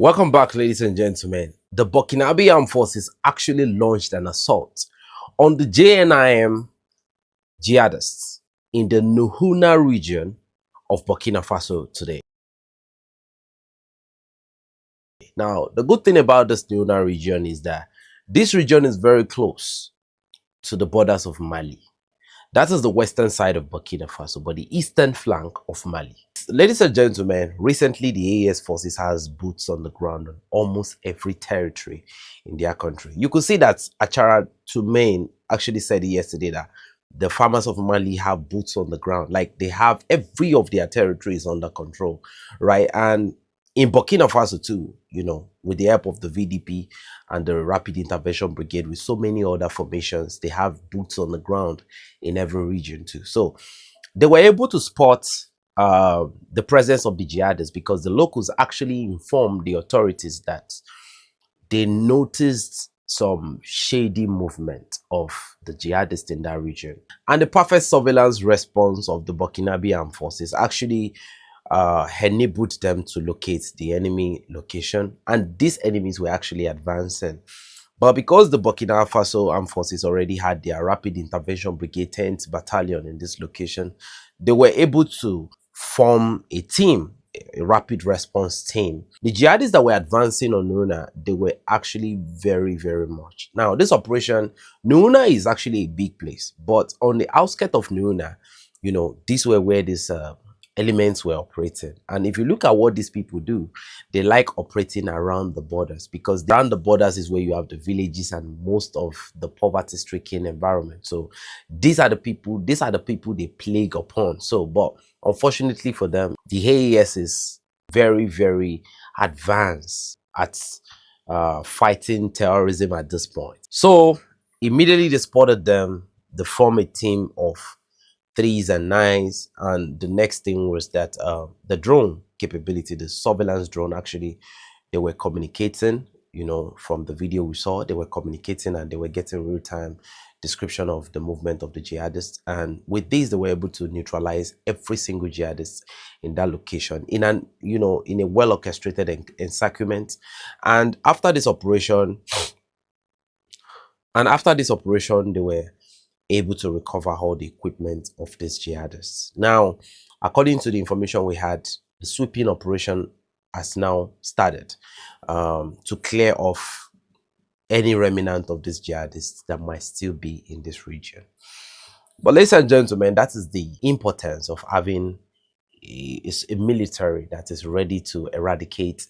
Welcome back, ladies and gentlemen. The Burkinabè Armed Forces actually launched an assault on the JNIM jihadists in the Nouna region of Burkina Faso today. Now, the good thing about this Nouna region is that this region is very close to the borders of Mali. That is the western side of Burkina Faso, but the eastern flank of Mali. Ladies and gentlemen, recently the AES forces has boots on the ground on almost every territory in their country. You could see that Achara Toumain actually said yesterday that the farmers of Mali have boots on the ground. Like they have every of their territories under control, right? And in Burkina Faso too, you know, with the help of the VDP and the Rapid Intervention Brigade, with so many other formations, they have boots on the ground in every region too. So they were able to spot the presence of the jihadists because the locals actually informed the authorities that they noticed some shady movement of the jihadists in that region. And the perfect surveillance response of the Burkinabè Armed Forces actually enabled them to locate the enemy location, and these enemies were actually advancing. But because the Burkina Faso Armed Forces already had their Rapid Intervention Brigade 10th Battalion in this location, they were able to form a team, a rapid response team. The jihadists that were advancing on Nouna, they were actually very, very much. Now, this operation, Nouna is actually a big place, but on the outskirts of Nouna, you know, these were where these elements were operating. And if you look at what these people do, they like operating around the borders, because around the borders is where you have the villages and most of the poverty-stricken environment. So these are the people they plague upon. So, but unfortunately for them, the AES is very, very advanced at fighting terrorism at this point. So immediately they spotted them. They formed a team of 3s and 9s, and the next thing was that the drone capability, the surveillance drone, actually they were communicating. You know, from the video we saw, they were communicating and they were getting real-time description of the movement of the jihadists, and with this they were able to neutralize every single jihadist in that location in an, you know, in a well orchestrated encirclement. And after this operation they were able to recover all the equipment of these jihadists. Now, according to the information we had, the sweeping operation has now started to clear off any remnant of these jihadists that might still be in this region. But ladies and gentlemen, that is the importance of having a military that is ready to eradicate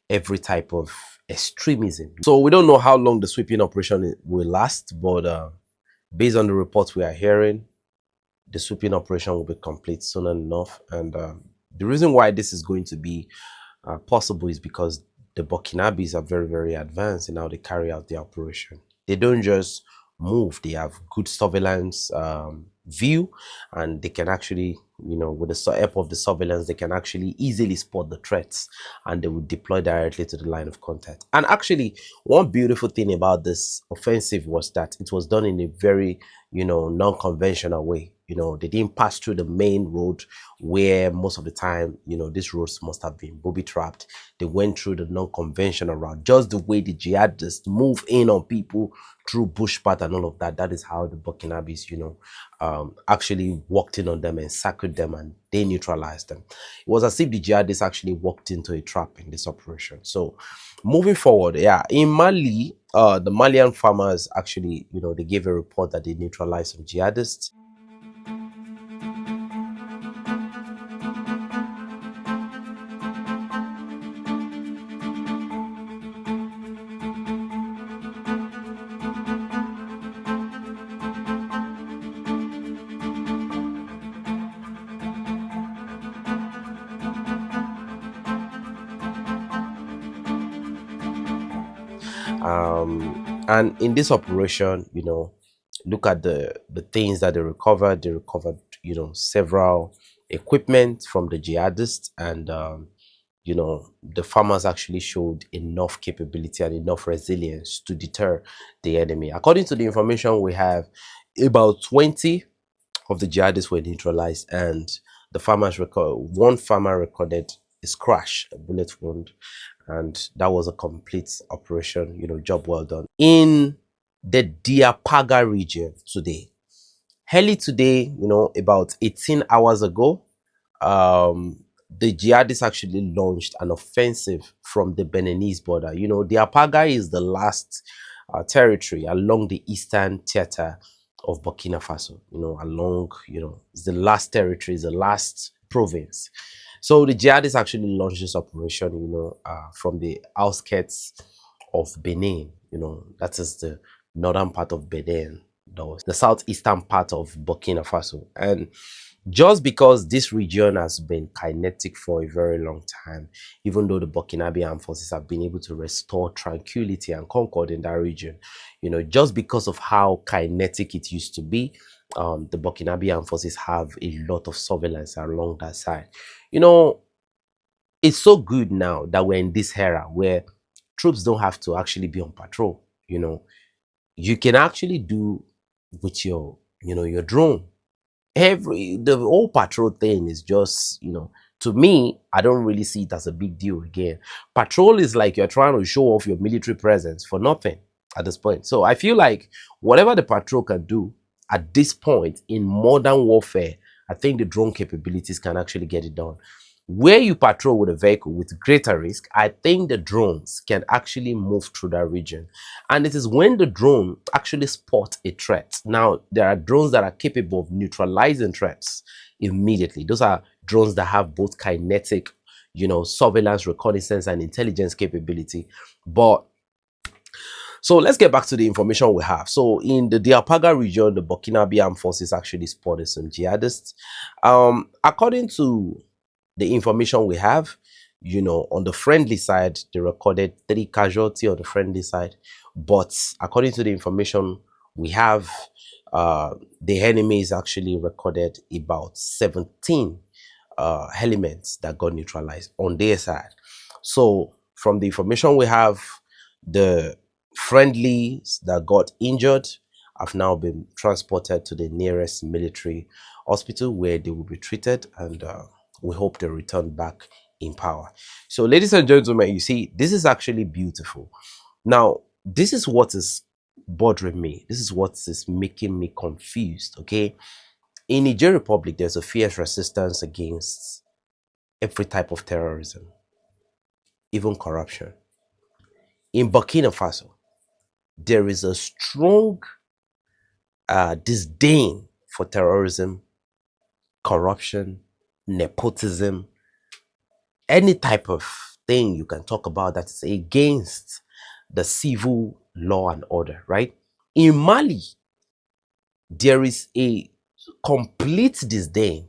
every type of extremism. So we don't know how long the sweeping operation will last, but based on the reports we are hearing, the sweeping operation will be complete soon enough. And the reason why this is going to be possible is because the Burkinabés are very, very advanced in how they carry out the operation. They don't just move, they have good surveillance view, and they can actually, you know, with the help of the surveillance, they can actually easily spot the threats, and they will deploy directly to the line of contact. And actually, one beautiful thing about this offensive was that it was done in a very, you know, non-conventional way. You know, they didn't pass through the main road where most of the time, you know, these roads must have been booby-trapped. They went through the non-conventional route, just the way the jihadists move in on people through bushpath and all of that. That is how the Burkinabés, you know, actually walked in on them and circled them, and they neutralized them. It was as if the jihadists actually walked into a trap in this operation. So moving forward, yeah, in Mali, the Malian farmers actually, you know, they gave a report that they neutralized some jihadists. And in this operation, you know, look at the things that they recovered. They recovered, you know, several equipment from the jihadists, and you know, the farmers actually showed enough capability and enough resilience to deter the enemy. According to the information we have, about 20 of the jihadists were neutralized, and the farmers one farmer recorded his crash, a bullet wound, and that was a complete operation, job well done. In the Diapaga region today, early today, about 18 hours ago, the jihadists actually launched an offensive from the Beninese border. The Apaga is the last territory along the eastern theater of Burkina Faso. It's the last territory, it's the last province. So the jihadists actually launched this operation, from the outskirts of Benin. That is the northern part of Benin, the southeastern part of Burkina Faso. And just because this region has been kinetic for a very long time, even though the Burkinabè armed forces have been able to restore tranquility and concord in that region, just because of how kinetic it used to be, the Burkinabè armed forces have a lot of surveillance along that side. It's so good now that we're in this era where troops don't have to actually be on patrol. You can actually do with your drone. The whole patrol thing is just, to me, I don't really see it as a big deal again. Patrol is like you're trying to show off your military presence for nothing at this point. So I feel like whatever the patrol can do at this point in modern warfare, I think the drone capabilities can actually get it done. Where you patrol with a vehicle with greater risk, I think the drones can actually move through that region. And it is when the drone actually spots a threat. Now, there are drones that are capable of neutralizing threats immediately. Those are drones that have both kinetic, surveillance, reconnaissance, and intelligence capability. So let's get back to the information we have. So in the Diapaga region, the Burkinabè armed forces actually spotted some jihadists. According to the information we have, on the friendly side, they recorded 3 casualties on the friendly side. But according to the information we have, the enemies actually recorded about 17 elements that got neutralized on their side. So from the information we have, the friendlies that got injured have now been transported to the nearest military hospital where they will be treated, and we hope they return back in power. So ladies and gentlemen, you see, this is actually beautiful. Now, this is what is bothering me. This is what is making me confused, okay? In Niger Republic, there's a fierce resistance against every type of terrorism, even corruption. In Burkina Faso, there is a strong disdain for terrorism, corruption, nepotism, any type of thing you can talk about that is against the civil law and order, right? In Mali, there is a complete disdain,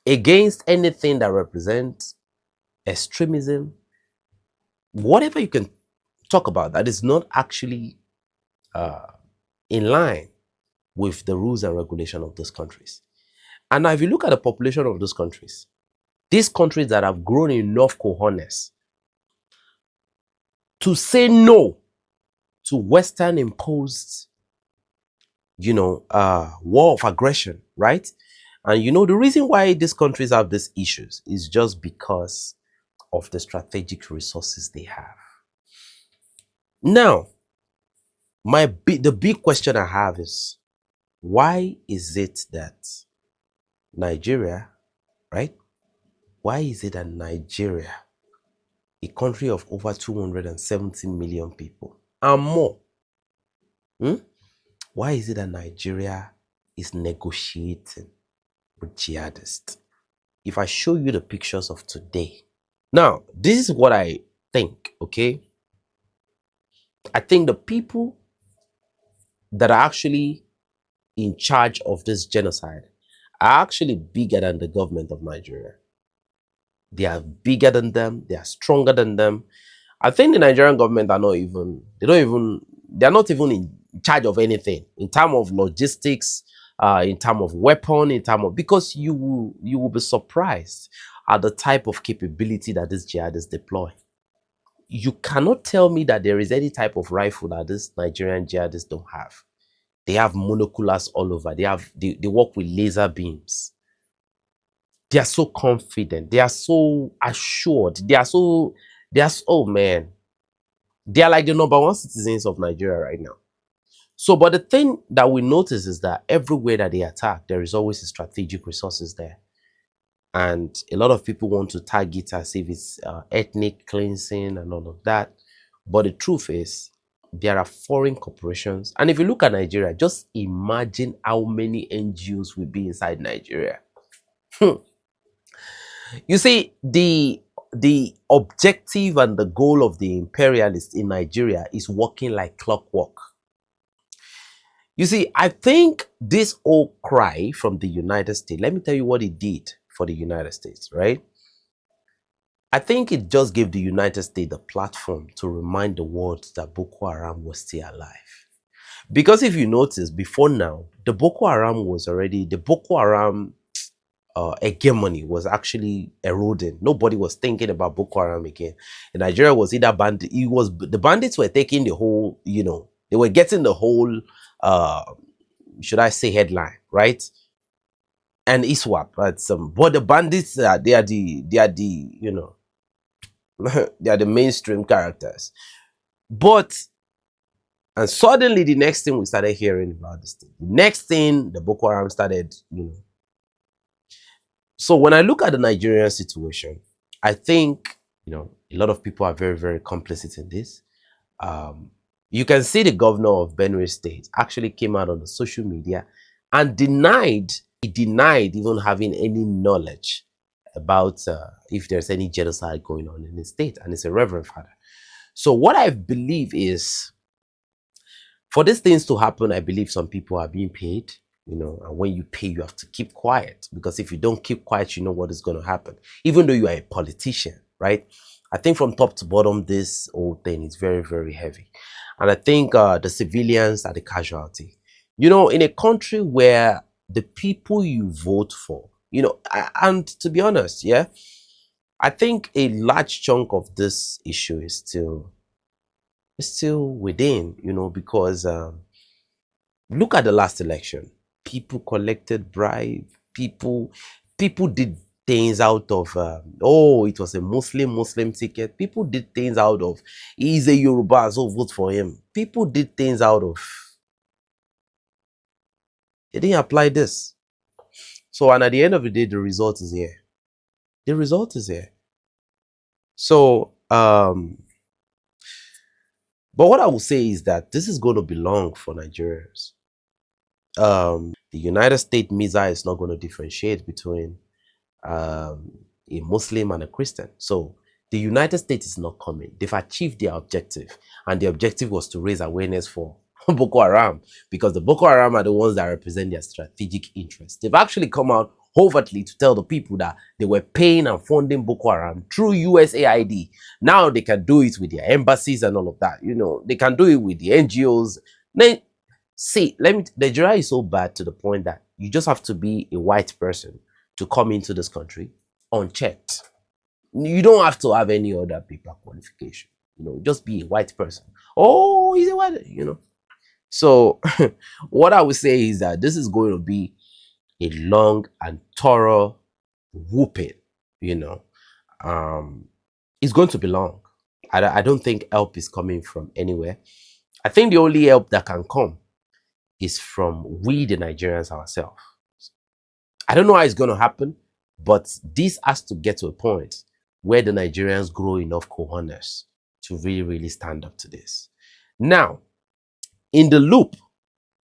against anything that represents extremism, whatever you can talk about that is not actually in line with the rules and regulation of those countries. And now if you look at the population of those countries that have grown enough cojones to say no to Western imposed, war of aggression, right? And the reason why these countries have these issues is just because of the strategic resources they have. Now, the big question I have is, why is it that Nigeria, right? Why is it that Nigeria, a country of over 270 million people and more, why is it that Nigeria is negotiating with jihadists? If I show you the pictures of today, now, this is what I think, okay? I think the people that are actually in charge of this genocide are actually bigger than the government of Nigeria. They are bigger than them. They are stronger than them. I think the Nigerian government are not even in charge of anything in terms of logistics, in terms of weapon, because you will be surprised at the type of capability that these jihadists deploy. You cannot tell me that there is any type of rifle that these Nigerian jihadists don't have. They have monoculars all over. They work with laser beams. They are so confident. They are so assured. Oh man, they are like the number one citizens of Nigeria right now. So, but the thing that we notice is that everywhere that they attack, there is always a strategic resources there. And a lot of people want to tag it as if it's ethnic cleansing and all of that. But the truth is, there are foreign corporations. And if you look at Nigeria, just imagine how many NGOs will be inside Nigeria. You see, the objective and the goal of the imperialists in Nigeria is working like clockwork. You see, I think this old cry from the United States, let me tell you what it did for the United States, right? I think it just gave the United States a platform to remind the world that Boko Haram was still alive. Because if you notice, before now, the Boko Haram hegemony was actually eroding. Nobody was thinking about Boko Haram again. In Nigeria was either bandit. The bandits were taking the whole, they were getting the whole, should I say, headline, right? And ISWAP, but the bandits, they are the, they are the mainstream characters. And suddenly the next thing we started hearing about this thing. The next thing, the Boko Haram started, So when I look at the Nigerian situation, I think, a lot of people are very, very complicit in this. You can see the governor of Benue State actually came out on the social media and denied even having any knowledge about if there's any genocide going on in the state. And it's a reverend father. So what I believe is, for these things to happen, I believe some people are being paid, and when you pay, you have to keep quiet, because if you don't keep quiet, you know what is going to happen. Even though you are a politician, right? I think from top to bottom, this whole thing is very, very heavy. And I think the civilians are the casualty. In a country where the people you vote for, and to be honest, yeah, I think a large chunk of this issue is still within, because look at the last election. People collected bribes. People did things out of, it was a Muslim ticket. People did things out of, he's a Yoruba, so vote for him. People did things out of, they didn't apply this. So, and at the end of the day, the result is here. The result is here. So, but what I will say is that this is going to be long for Nigerians. The United States missile is not going to differentiate between a Muslim and a Christian. So the United States is not coming. They've achieved their objective, and the objective was to raise awareness for Boko Haram, because the Boko Haram are the ones that represent their strategic interests. They've actually come out overtly to tell the people that they were paying and funding Boko Haram through USAID. Now they can do it with their embassies and all of that. They can do it with the NGOs. Then, see, Nigeria is so bad to the point that you just have to be a white person to come into this country unchecked. You don't have to have any other paper qualification. Just be a white person. Oh, he's a white, So what I would say is that this is going to be a long and thorough whooping, It's going to be long. I don't think help is coming from anywhere. I think the only help that can come is from we, the Nigerians ourselves. I don't know how it's going to happen, but this has to get to a point where the Nigerians grow enough cojones to really, really stand up to this. Now, in the loop,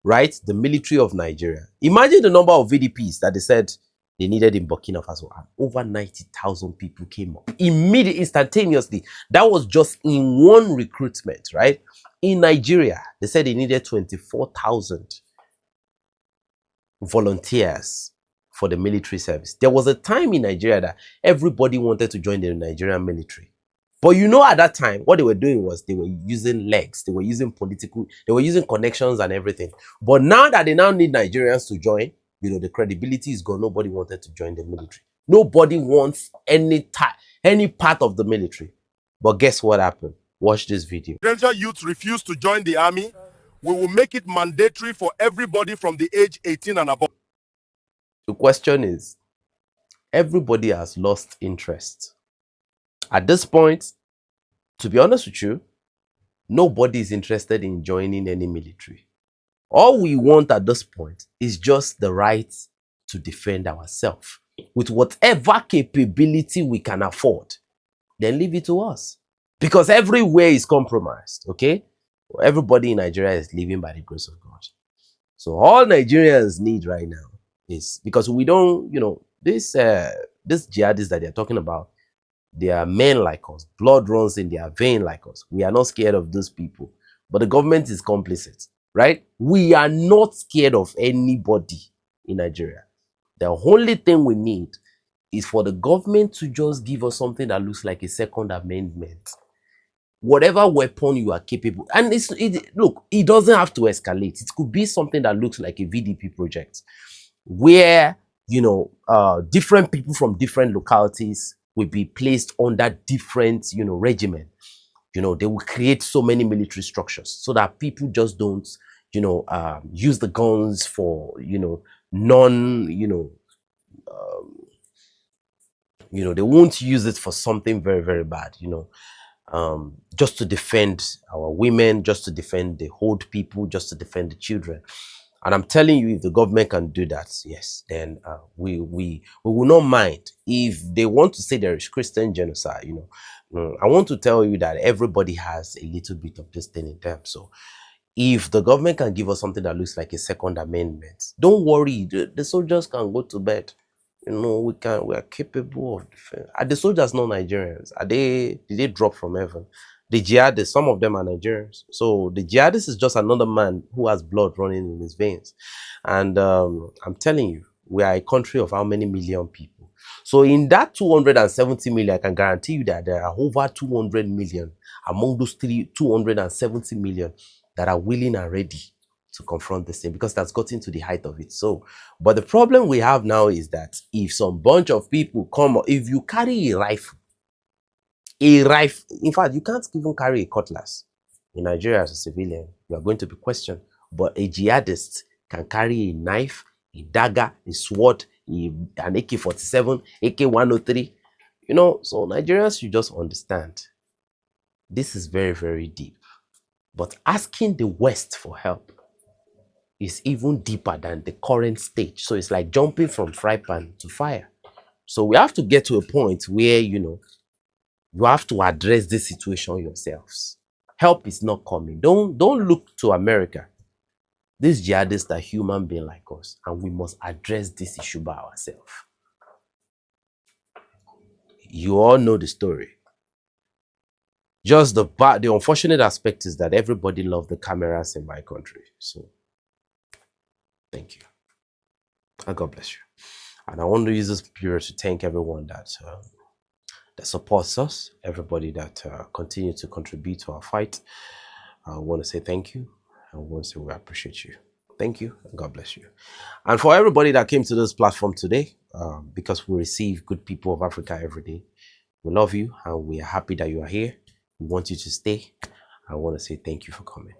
right, the military of Nigeria, imagine the number of VDPs that they said they needed in Burkina Faso, and over 90,000 people came up immediately, instantaneously. That was just in one recruitment, right? In Nigeria, they said they needed 24,000 volunteers for the military service. There was a time in Nigeria that everybody wanted to join the Nigerian military. But at that time, what they were doing was they were using legs, they were using connections and everything. But now that they now need Nigerians to join, the credibility is gone. Nobody wanted to join the military. Nobody wants any part of the military. But guess what happened? Watch this video. Residential youths refuse to join the army. We will make it mandatory for everybody from the age 18 and above. The question is, everybody has lost interest. At this point, to be honest with you, nobody is interested in joining any military. All we want at this point is just the right to defend ourselves with whatever capability we can afford. Then leave it to us. Because everywhere is compromised, okay? Everybody in Nigeria is living by the grace of God. So all Nigerians need right now is, because we don't, this jihadists that they're talking about, they are men like us. Blood runs in their vein like us. We are not scared of those people. But the government is complicit, right? We are not scared of anybody in Nigeria. The only thing we need is for the government to just give us something that looks like a second amendment. Whatever weapon you are capable, and look, it doesn't have to escalate. It could be something that looks like a VDP project, where different people from different localities will be placed under different regimen. They will create so many military structures so that people just don't use the guns for they won't use it for something very, very bad, just to defend our women, just to defend the old people, just to defend the children. And I'm telling you, if the government can do that, yes, then we will not mind. If they want to say there is Christian genocide, I want to tell you that everybody has a little bit of this thing in them. So if the government can give us something that looks like a second amendment, don't worry, the soldiers can go to bed. We are capable of defense. Are the soldiers not Nigerians? Did they drop from heaven? The jihadists, some of them are Nigerians. So the jihadist is just another man who has blood running in his veins. And I'm telling you, we are a country of how many million people? So in that 270 million, I can guarantee you that there are over 200 million among those 270 million that are willing and ready to confront this thing, because that's gotten to the height of it. So, but the problem we have now is that if some bunch of people come, if you carry a rifle, in fact, you can't even carry a cutlass in Nigeria as a civilian. You are going to be questioned. But a jihadist can carry a knife, a dagger, a sword, an AK-47, AK-103. So Nigerians should just understand this is very, very deep. But asking the West for help is even deeper than the current stage. So it's like jumping from fry pan to fire. So we have to get to a point where, you have to address this situation yourselves. Help is not coming. Don't look to America. These jihadists are human beings like us, and we must address this issue by ourselves. You all know the story. Just the unfortunate aspect is that everybody loves the cameras in my country. So thank you. And God bless you. And I want to use this period to thank everyone that supports us, everybody that continue to contribute to our fight. I want to say thank you. I want to say we appreciate you. Thank you, and God bless you. And for everybody that came to this platform today, because we receive good people of Africa every day, we love you, and we are happy that you are here. We want you to stay. I want to say thank you for coming.